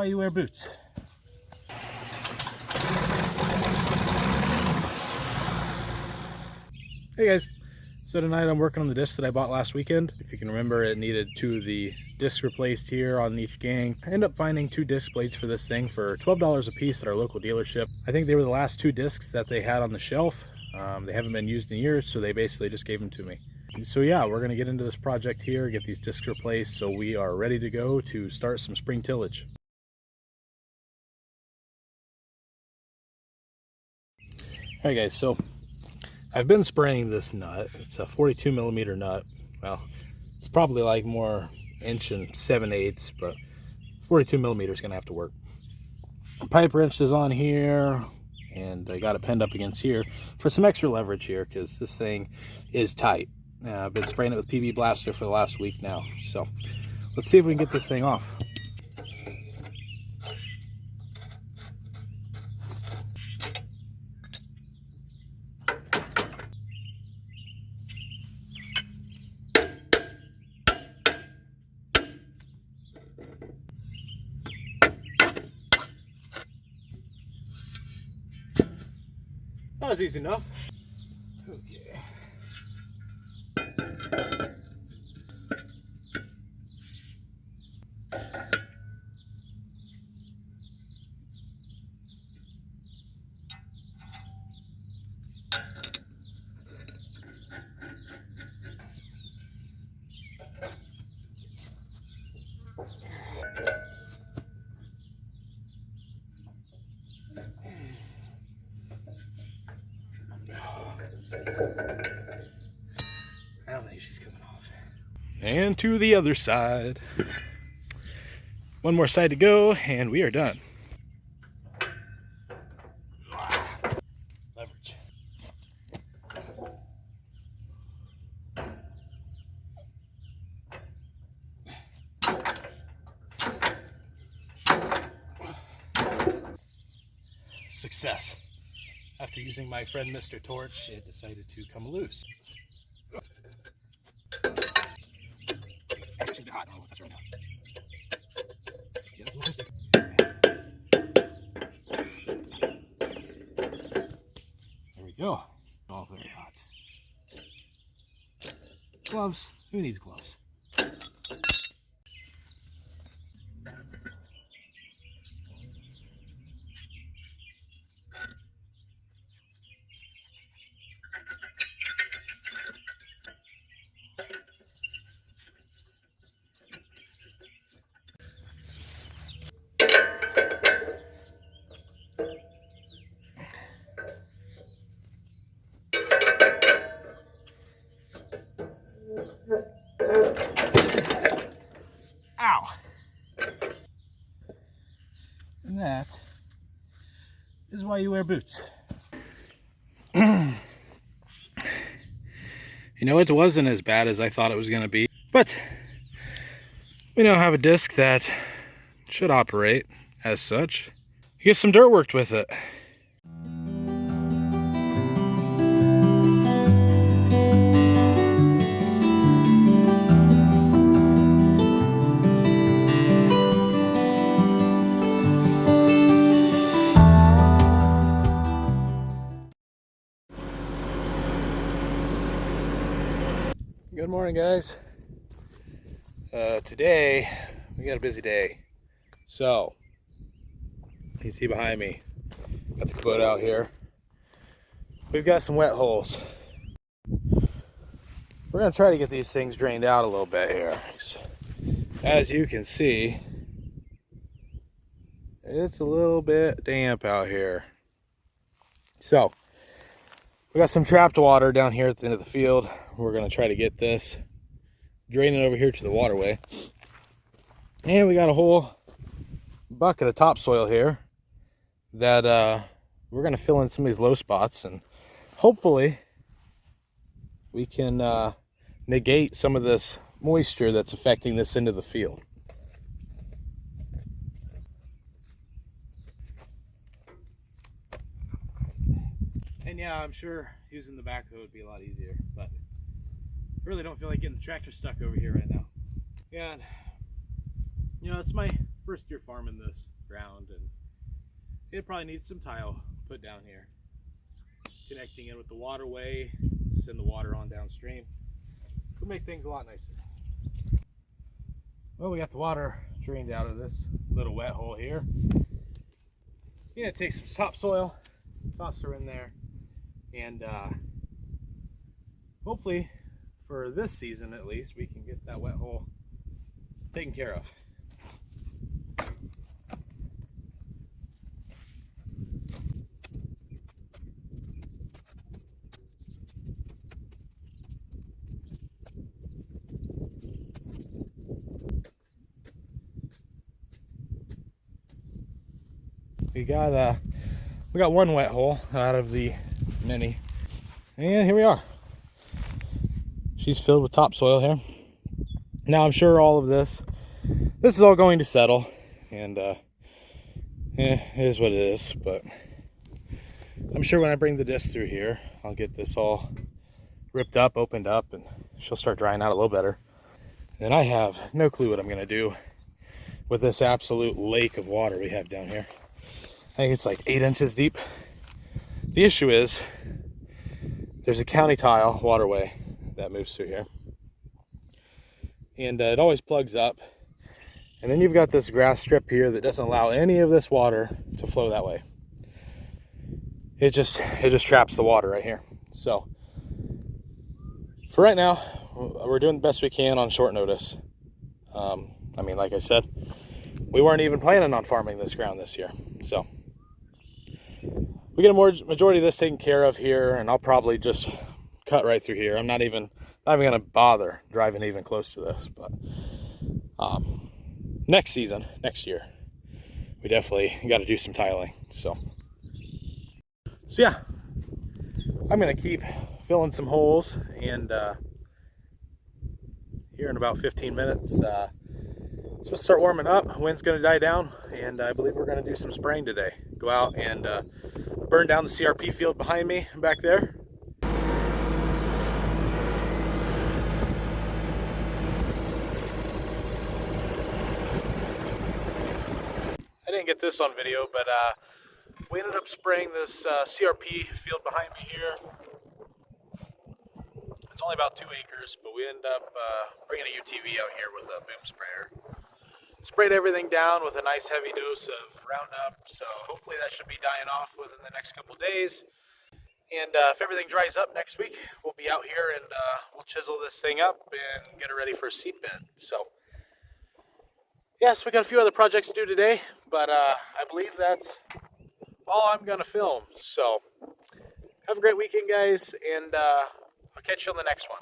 you wear boots. Hey guys, so tonight I'm working on the disc that I bought last weekend. If you can remember, it needed 2 of the discs replaced here on each gang. I ended up finding 2 disc blades for this thing for $12 a piece at our local dealership. I think they were the last 2 discs that they had on the shelf. They haven't been used in years, so they basically just gave them to me. So yeah, we're gonna get into this project here, get these discs replaced so we are ready to go to start some spring tillage. Alright guys, so I've been spraying this nut. It's a 42 millimeter nut. Well, it's probably like more 1 7/8, but 42 millimeter is gonna have to work. Pipe wrench is on here, and I got it pinned up against here for some extra leverage here because this thing is tight. I've been spraying it with PB Blaster for the last week now, so let's see if we can get this thing off. That was easy enough. Okay. I don't think she's coming off. And to the other side. One more side to go, and we are done. Leverage. Success. After using my friend Mr. Torch, it decided to come loose. She's a bit hot. I don't want to touch her right now. Yeah, that's a little stick. There we go. All very hot. Gloves. Who needs gloves? Ow! And that is why you wear boots. You know, it wasn't as bad as I thought it was going to be, but we now have a disc that should operate as such. You get some dirt worked with it. Good morning, guys. Today we got a busy day. So you can see behind me, got the Kubota out here. We've got some wet holes. We're gonna try to get these things drained out a little bit here. As you can see, it's a little bit damp out here. So we got some trapped water down here at the end of the field. We're gonna try to get this draining over here to the waterway. And we got a whole bucket of topsoil here that we're gonna fill in some of these low spots, and hopefully we can negate some of this moisture that's affecting this end of the field. And yeah, I'm sure using the backhoe would be a lot easier, but I really don't feel like getting the tractor stuck over here right now. And you know, it's my first year farming this. ground, and it probably needs some tile put down here, connecting in with the waterway, send the water on downstream. It'll make things a lot nicer. Well, we got the water drained out of this little wet hole here. Yeah, take some topsoil, toss her in there, and hopefully for this season at least we can get that wet hole taken care of. We got one wet hole out of the many, and here we are. She's filled with topsoil here. Now I'm sure all of this is all going to settle, and it is what it is, but I'm sure when I bring the disc through here, I'll get this all ripped up, opened up, and she'll start drying out a little better. And I have no clue what I'm gonna do with this absolute lake of water we have down here. I think it's like 8 inches deep. The issue is there's a county tile waterway that moves through here, and it always plugs up, and then you've got this grass strip here that doesn't allow any of this water to flow that way. It just traps the water right here. So for right now, we're doing the best we can on short notice. I mean, like I said, we weren't even planning on farming this ground this year, so we get a majority of this taken care of here, and I'll probably just cut right through here. I'm not even gonna bother driving even close to this, but next year, we definitely got to do some tiling. So yeah, I'm gonna keep filling some holes, and here in about 15 minutes, it's supposed to start warming up. Wind's gonna die down, and I believe we're gonna do some spraying today. Go out and burn down the CRP field behind me back there. I didn't get this on video, but we ended up spraying this CRP field behind me here. It's only about 2 acres, but we ended up bringing a UTV out here with a boom sprayer. Sprayed everything down with a nice heavy dose of Roundup, so hopefully that should be dying off within the next couple days. And if everything dries up next week, we'll be out here and we'll chisel this thing up and get it ready for a seed bed. So yes, we got a few other projects to do today, but I believe that's all I'm gonna film. So have a great weekend, guys, and I'll catch you on the next one.